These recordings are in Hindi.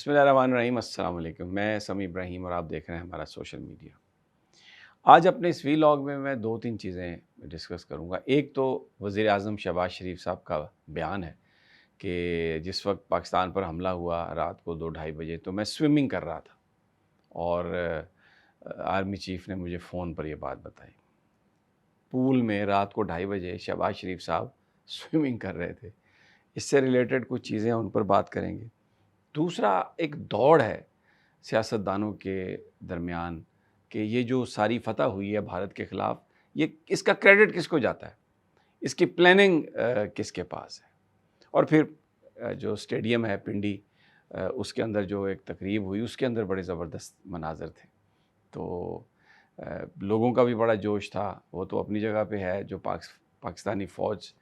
बिस्मिल्लाहिर्रहमानिर्रहीम, अस्सलाम वालेकुम। मैं समी इब्राहिम और आप देख रहे हैं हमारा सोशल मीडिया। आज अपने इस वीलॉग में मैं 2-3 चीज़ें डिस्कस करूँगा। एक तो वज़ीर-ए-आज़म शहबाज शरीफ साहब का बयान है कि जिस वक्त पाकिस्तान पर हमला हुआ रात को 2 ढाई बजे, तो मैं स्विमिंग कर रहा था और आर्मी चीफ़ ने मुझे फ़ोन पर ये बात बताई। पूल में रात को 2:30 बजे शहबाज शरीफ साहब स्विमिंग कर रहे थे। इससे रिलेटेड कुछ चीज़ें उन पर बात करेंगे। दूसरा एक दौड़ है सियासतदानों के दरमियान कि ये जो सारी फ़तह हुई है भारत के ख़िलाफ़, ये इसका क्रेडिट किसको जाता है, इसकी प्लानिंग किसके पास है। और फिर जो स्टेडियम है पिंडी, उसके अंदर जो एक तकरीब हुई उसके अंदर बड़े ज़बरदस्त मनाज़र थे। तो लोगों का भी बड़ा जोश था, वो तो अपनी जगह पे है, जो पाकिस्तानी फ़ौज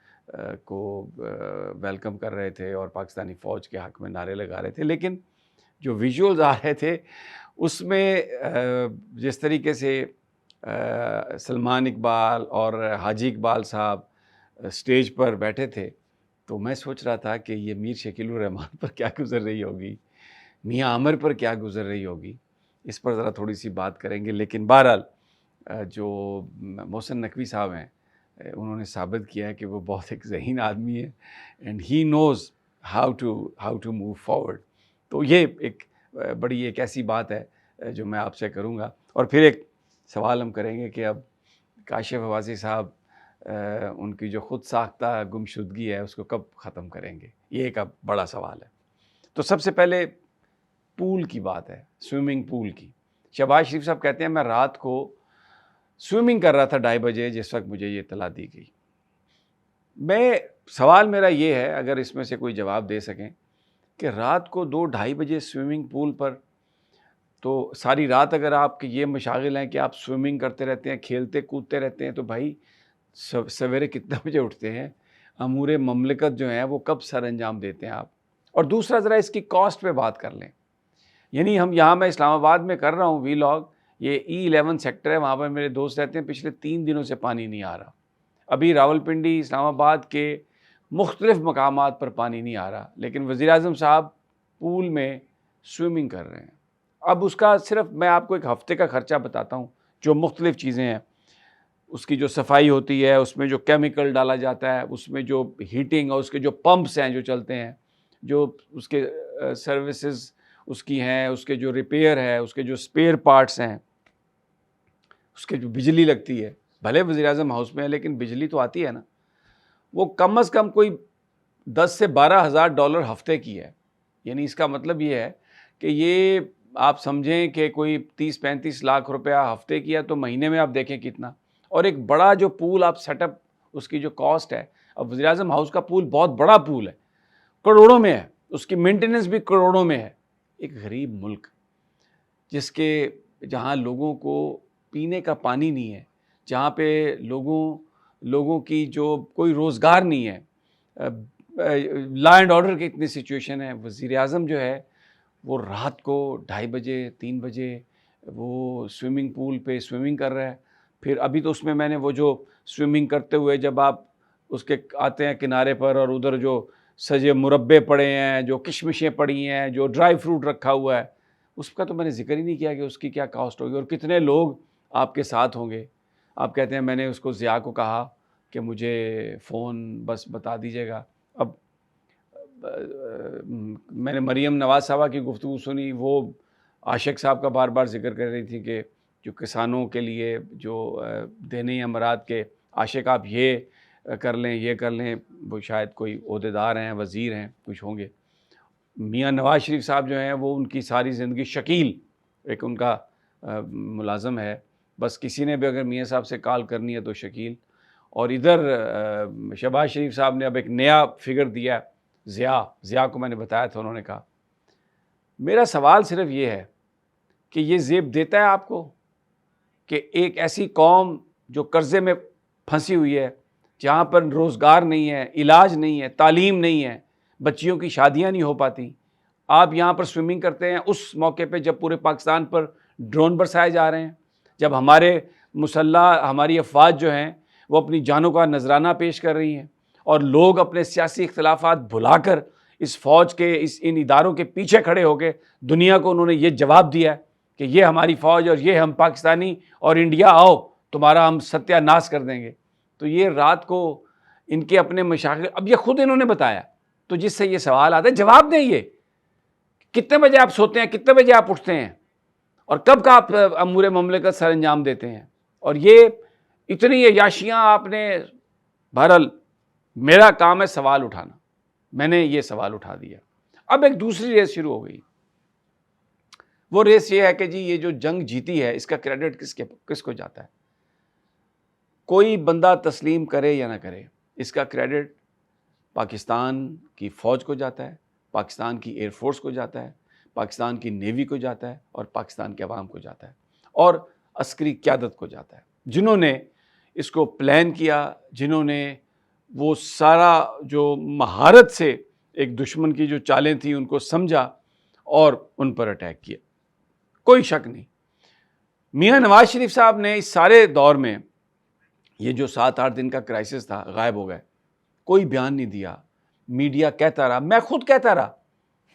को वेलकम कर रहे थे और पाकिस्तानी फ़ौज के हक़ में नारे लगा रहे थे। लेकिन जो विजुअल्स आ रहे थे उसमें जिस तरीके से सलमान इकबाल और हाजी इकबाल साहब स्टेज पर बैठे थे, तो मैं सोच रहा था कि ये मीर शकील उर रहमान पर क्या गुज़र रही होगी, मियाँ आमिर पर क्या गुज़र रही होगी। इस पर ज़रा थोड़ी-सी बात करेंगे। लेकिन बहरहाल जो मोहसिन नकवी साहब हैं, उन्होंने साबित किया है कि वो बहुत एक ज़हीन आदमी है and he knows how to move forward. तो ये एक बड़ी एक ऐसी बात है जो मैं आपसे करूँगा। और फिर एक सवाल हम करेंगे कि अब काशिफ़ अब्बासी साहब उनकी जो ख़ुद साख्ता गुमशुदगी है उसको कब ख़त्म करेंगे, ये एक अब बड़ा सवाल है। तो सबसे पहले पूल की बात है, स्विमिंग पूल की। शहबाज शरीफ साहब कहते हैं मैं रात को स्विमिंग कर रहा था 2:30 बजे जिस वक्त मुझे ये इत्तला दी गई। सवाल मेरा ये है, अगर इसमें से कोई जवाब दे सकें, कि रात को 2 ढाई बजे स्विमिंग पूल पर, तो सारी रात अगर आपके ये मशागिल हैं कि आप स्विमिंग करते रहते हैं, खेलते कूदते रहते हैं, तो भाई सवेरे कितने बजे उठते हैं, अमूरे ममलिकत जो हैं वो कब सर अंजाम देते हैं आप। और दूसरा ज़रा इसकी कॉस्ट पे बात कर लें। यानी मैं इस्लामाबाद में कर रहा हूँ वीलॉग, ये E11 सेक्टर है, वहाँ पर मेरे दोस्त रहते हैं, पिछले 3 दिनों से पानी नहीं आ रहा। अभी रावलपिंडी, इस्लामाबाद के मुख्तलिफ़ मकामात पर पानी नहीं आ रहा, लेकिन वज़ीर-ए-आज़म साहब पूल में स्विमिंग कर रहे हैं। अब उसका सिर्फ मैं आपको एक हफ़्ते का ख़र्चा बताता हूँ, जो मुख्तलिफ़ चीज़ें हैं, उसकी जो सफाई होती है, उसमें जो केमिकल डाला जाता है, उसमें जो हीटिंग और उसके जो पंप्स हैं जो चलते हैं, जो उसके सर्विसेज उसकी हैं, उसके जो रिपेयर है, उसके जो स्पेयर पार्ट्स हैं, उसके जो बिजली लगती है, भले वज़ीर-ए-आज़म हाउस में है लेकिन बिजली तो आती है ना, वो कम अज़ कम कोई 10 से 12 हज़ार डॉलर हफ़्ते की है। यानी इसका मतलब ये है कि ये आप समझें कि कोई 30-35 लाख रुपया हफ़्ते की है, तो महीने में आप देखें कितना। और एक बड़ा जो पूल आप सेटअप, उसकी जो कॉस्ट है, अब वज़ीर-ए-आज़म हाउस का पूल बहुत बड़ा पूल है, करोड़ों में है, उसकी मेंटेनेंस भी करोड़ों में है। एक गरीब मुल्क जहाँ लोगों को पीने का पानी नहीं है, जहाँ पे लोगों की जो कोई रोज़गार नहीं है, लॉ एंड ऑर्डर की इतनी सिचुएशन है, वज़ीर-ए-आज़म जो है वो रात को 2:30 बजे 3 बजे वो स्विमिंग पूल पे स्विमिंग कर रहा है। फिर अभी तो उसमें मैंने वो जो स्विमिंग करते हुए जब आप उसके आते हैं किनारे पर, और उधर जो सजे मुरब्बे पड़े हैं, जो किशमिशें पड़ी हैं, जो ड्राई फ्रूट रखा हुआ है, उसका तो मैंने ज़िक्र ही नहीं किया कि उसकी क्या कॉस्ट होगी और कितने लोग आपके साथ होंगे। आप कहते हैं मैंने उसको ज़िया को कहा कि मुझे फ़ोन बस बता दीजिएगा। अब मैंने मरीम नवाज़ साहबा की गुफ्तगू सुनी, वो आशिक साहब का बार बार ज़िक्र कर रही थी कि जो किसानों के लिए जो देने अमरात के आशिक, आप ये कर लें, ये कर लें। वो शायद कोई ओहदेदार हैं, वज़ीर हैं, कुछ होंगे। मियाँ नवाज़ शरीफ साहब जो हैं वो उनकी सारी ज़िंदगी शकील एक उनका मुलाज़म है, बस किसी ने भी अगर मियाँ साहब से कॉल करनी है तो शकील। और इधर शहबाज शरीफ साहब ने अब एक नया फिगर दिया, ज़िया को मैंने बताया था, उन्होंने कहा। मेरा सवाल सिर्फ ये है कि ये ज़ेब देता है आपको कि एक ऐसी कौम जो कर्ज़े में फंसी हुई है, जहाँ पर रोज़गार नहीं है, इलाज नहीं है, तालीम नहीं है, बच्चियों की शादियाँ नहीं हो पाती, आप यहाँ पर स्विमिंग करते हैं उस मौके पे जब पूरे पाकिस्तान पर ड्रोन बरसाए जा रहे हैं, जब हमारी अफ़वाज जो हैं वो अपनी जानों का नजराना पेश कर रही हैं और लोग अपने सियासी इख्तिलाफ़ात भुलाकर इस फ़ौज के, इन इदारों के पीछे खड़े होकर दुनिया को उन्होंने ये जवाब दिया है कि ये हमारी फ़ौज और ये हम पाकिस्तानी और इंडिया आओ, तुम्हारा हम सत्यानाश कर देंगे। तो ये रात को इनके अपने मशागिल, अब ये खुद इन्होंने बताया, तो जिससे ये सवाल आता है जवाब दें, ये कितने बजे आप सोते हैं, कितने बजे आप उठते हैं और कब का आप अमूर ममलिकत सर अंजाम देते हैं। और ये इतनी अय्याशियाँ आपने, बहरहाल मेरा काम है सवाल उठाना, मैंने ये सवाल उठा दिया। अब एक दूसरी रेस शुरू हो गई। वो रेस ये है कि जी ये जो जंग जीती है इसका क्रेडिट किसको जाता है। कोई बंदा तस्लीम करे या ना करे, इसका क्रेडिट पाकिस्तान की फ़ौज को जाता है, पाकिस्तान की एयरफोर्स को जाता है, पाकिस्तान की नेवी को जाता है और पाकिस्तान के अवाम को जाता है और अस्करी क़यादत को जाता है, जिन्होंने इसको प्लान किया, जिन्होंने वो सारा जो महारत से एक दुश्मन की जो चालें थी उनको समझा और उन पर अटैक किया। कोई शक नहीं, मियाँ नवाज शरीफ साहब ने इस सारे दौर में, ये जो 7-8 दिन का क्राइसिस था, गायब हो गए, कोई बयान नहीं दिया। मीडिया कहता रहा, मैं खुद कहता रहा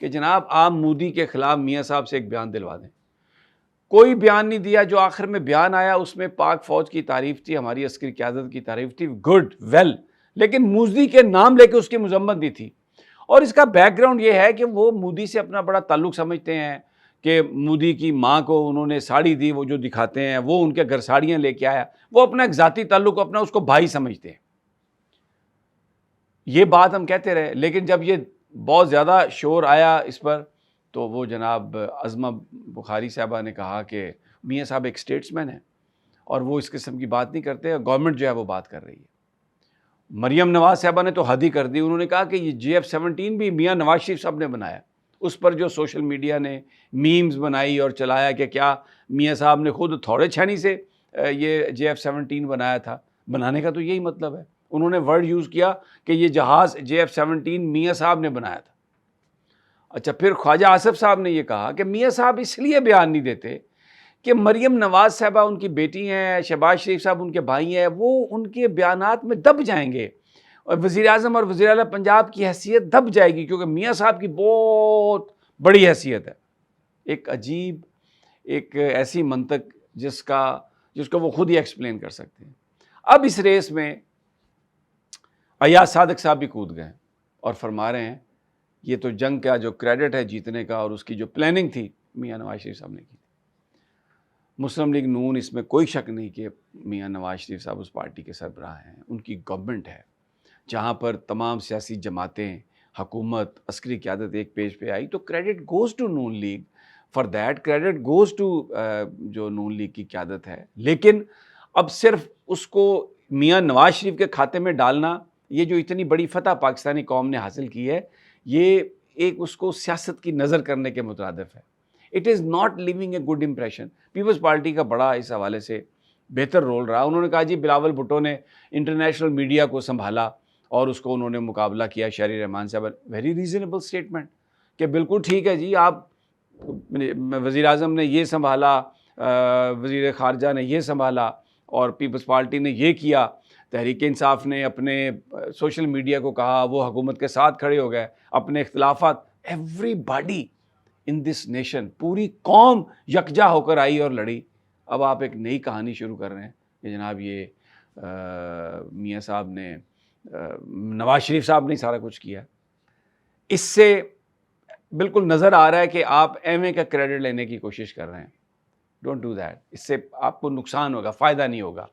कि जनाब आप मोदी के ख़िलाफ़ मियाँ साहब से एक बयान दिलवा दें। कोई बयान नहीं दिया। जो आखिर में बयान आया उसमें पाक फ़ौज की तारीफ़ थी, हमारी अस्करी क़यादत की तारीफ़ थी, गुड वेल, लेकिन मोदी के नाम लेके उसकी मज़म्मत नहीं थी। और इसका बैकग्राउंड ये है कि वो मोदी से अपना बड़ा ताल्लुक़ समझते हैं कि मोदी की माँ को उन्होंने साड़ी दी, वो जो दिखाते हैं, वो उनके घर साड़ियाँ लेके आया, वो अपना एक ज़ाती ताल्लुक़, अपना उसको भाई समझते हैं। ये बात हम कहते रहे, लेकिन जब ये बहुत ज़्यादा शोर आया इस पर, तो वो जनाब अज़मा बुखारी साहबा ने कहा कि मियाँ साहब एक स्टेट्समैन है और वो इस किस्म की बात नहीं करते, गवर्नमेंट जो है वो बात कर रही है। मरियम नवाज़ साहबा ने तो हद ही कर दी, उन्होंने कहा कि ये JF-17 भी मियाँ नवाज शरीफ साहब ने बनाया। उस पर जो सोशल मीडिया ने मीम्स बनाई और चलाया कि क्या मियाँ साहब ने खुद थोड़े छानी से ये JF-17 बनाया था। बनाने का तो यही मतलब है, उन्होंने वर्ड यूज़ किया कि ये जहाज़ JF-17 मियाँ साहब ने बनाया था। अच्छा, फिर ख्वाजा आसिफ साहब ने ये कहा कि मियाँ साहब इसलिए बयान नहीं देते कि मरियम नवाज़ साहबा उनकी बेटी हैं, शहबाज शरीफ साहब उनके भाई हैं, वो उनके बयानात में दब जाएंगे और वज़ीर-ए-आज़म और वज़ीर-ए-आला पंजाब की हैसियत दब जाएगी, क्योंकि मियाँ साहब की बहुत बड़ी हैसियत है। एक अजीब, एक ऐसी मंतक जिसको वो खुद ही एक्सप्लेन कर सकते हैं। अब इस रेस में अय्याज सादिक साहब भी कूद गए और फरमा रहे हैं ये तो जंग का जो क्रेडिट है जीतने का और उसकी जो प्लानिंग थी मियाँ नवाज शरीफ साहब ने की। मुस्लिम लीग नून, इसमें कोई शक नहीं कि मियाँ नवाज शरीफ साहब उस पार्टी के सरबराह हैं, उनकी गवर्नमेंट है जहाँ पर तमाम सियासी जमातें, हुकूमत, अस्करी क़यादत एक पेज पे आई, तो credit goes to Noon league, for that credit goes to जो नून लीग की क़यादत है। लेकिन अब सिर्फ उसको मियाँ नवाज शरीफ के खाते में डालना, ये जो इतनी बड़ी फ़तह पाकिस्तानी कौम ने हासिल की है, ये एक उसको सियासत की नज़र करने के मुतरादिफ है। It is not living a good impression. Peoples party का बड़ा इस हवाले से बेहतर रोल रहा। उन्होंने कहा जी बिलावल भुट्टो ने इंटरनेशनल मीडिया को संभाला और उसको उन्होंने मुकाबला किया शहरी रहमान साहब। वेरी रीज़नेबल स्टेटमेंट कि बिल्कुल ठीक है जी, आप वज़ीर आज़म ने ये संभाला, वज़ीर ख़ारजा ने ये संभाला और पीपल्स पार्टी ने ये किया, तहरीक इंसाफ ने अपने सोशल मीडिया को कहा, वो हुकूमत के साथ खड़े हो गए, अपने इख्तिलाफ़ात, एवरीबॉडी इन दिस नेशन, पूरी कौम यकजा होकर आई और लड़ी। अब आप एक नई कहानी शुरू कर रहे हैं कि जनाब ये मियाँ साहब ने, नवाज शरीफ साहब ने सारा कुछ किया। इससे बिल्कुल नज़र आ रहा है कि आप एमए का क्रेडिट लेने की कोशिश कर रहे हैं। डोंट डू दैट, इससे आपको नुकसान होगा, फ़ायदा नहीं होगा।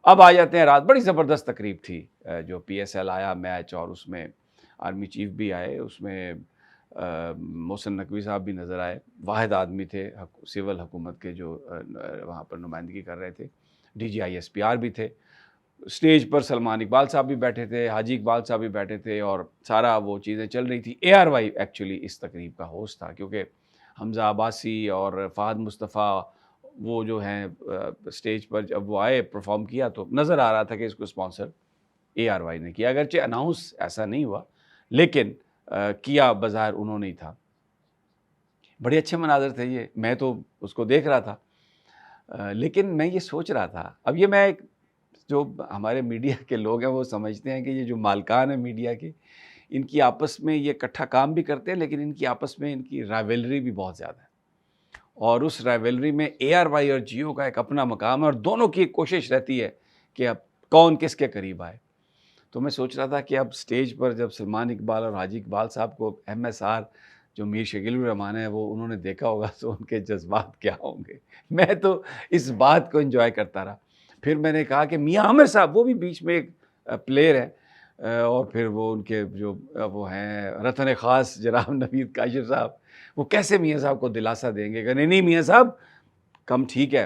अब आ जाते हैं, रात बड़ी ज़बरदस्त तकरीब थी, जो PSL आया मैच और उसमें आर्मी चीफ भी आए, उसमें मोहसिन नकवी साहब भी नज़र आए, वाहिद आदमी थे सिविल हुकूमत के जो वहाँ पर नुमाइंदगी कर रहे थे, DGI SPR भी थे, स्टेज पर सलमान इकबाल साहब भी बैठे थे, हाजी इकबाल साहब भी बैठे थे और सारा वो चीज़ें चल रही थी। ARY एक्चुअली इस तकरीब का होस्ट था, क्योंकि हमज़ा अब्बासी और फ़हद मुस्तफ़ा वो जो हैं स्टेज पर जब वो आए परफॉर्म किया तो नज़र आ रहा था कि इसको स्पॉन्सर ARY ने किया, अगरचे अनाउंस ऐसा नहीं हुआ, लेकिन किया बज़ाहिर उन्होंने ही था। बड़े अच्छे मनाज़र थे ये, मैं तो उसको देख रहा था। लेकिन मैं ये सोच रहा था, अब ये मैं जो हमारे मीडिया के लोग हैं वो समझते हैं कि ये जो मालकान है मीडिया के, इनकी आपस में ये इकट्ठा काम भी करते हैं, लेकिन इनकी आपस में इनकी राइवलरी भी बहुत ज़्यादा है। और उस राइवलरी में ARY और जियो का एक अपना मकाम है और दोनों की एक कोशिश रहती है कि अब कौन किसके करीब आए। तो मैं सोच रहा था कि अब स्टेज पर जब सलमान इकबाल और हाजी इकबाल साहब को MSR जो मीर शकील उर रहमान है वो उन्होंने देखा होगा तो उनके जज़्बात क्या होंगे। मैं तो इस बात को एन्जॉय करता रहा। फिर मैंने कहा कि मियाँ आमिर साहब वो भी बीच में एक प्लेयर है और फिर वो उनके जो वो हैं रतन ख़ास जनाब नवीद काशिफ़ साहब, वो कैसे मियाँ साहब को दिलासा देंगे कि नहीं मियाँ साहब कम ठीक है।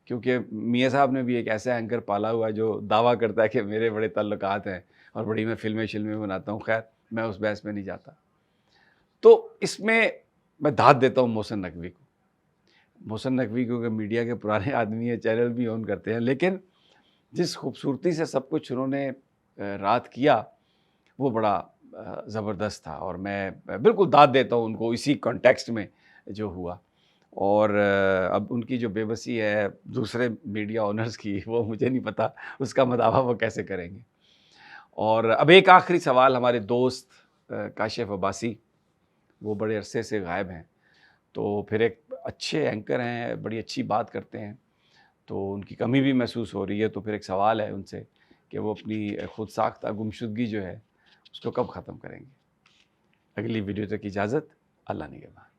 क्योंकि मियाँ साहब ने भी एक ऐसा एंकर पाला हुआ है जो दावा करता है कि मेरे बड़े ताल्लुकात हैं और बड़ी मैं फ़िल्में-शिल्में बनाता हूँ। ख़ैर मैं उस बहस में नहीं जाता। तो इसमें मैं दाद देता हूँ मोहसिन नकवी को। मोहसिन नकवी क्योंकि मीडिया के पुराने आदमी हैं, चैनल भी ओन करते हैं, लेकिन जिस खूबसूरती से सब कुछ उन्होंने रात किया, वो बड़ा ज़बरदस्त था और मैं बिल्कुल दाद देता हूँ उनको इसी कॉन्टेक्स्ट में जो हुआ। और अब उनकी जो बेबसी है दूसरे मीडिया ओनर्स की, वो मुझे नहीं पता उसका मदावा वो कैसे करेंगे। और अब एक आखिरी सवाल हमारे दोस्त काशिफ़ अब्बासी, वो बड़े अरसे से गायब हैं। तो फिर एक अच्छे एंकर हैं, बड़ी अच्छी बात करते हैं, तो उनकी कमी भी महसूस हो रही है। तो फिर एक सवाल है उनसे कि वो अपनी खुद साख्ता गुमशुदगी जो है, उसको कब ख़त्म करेंगे? अगली वीडियो तक इजाज़त, अल्लाह निगहबान।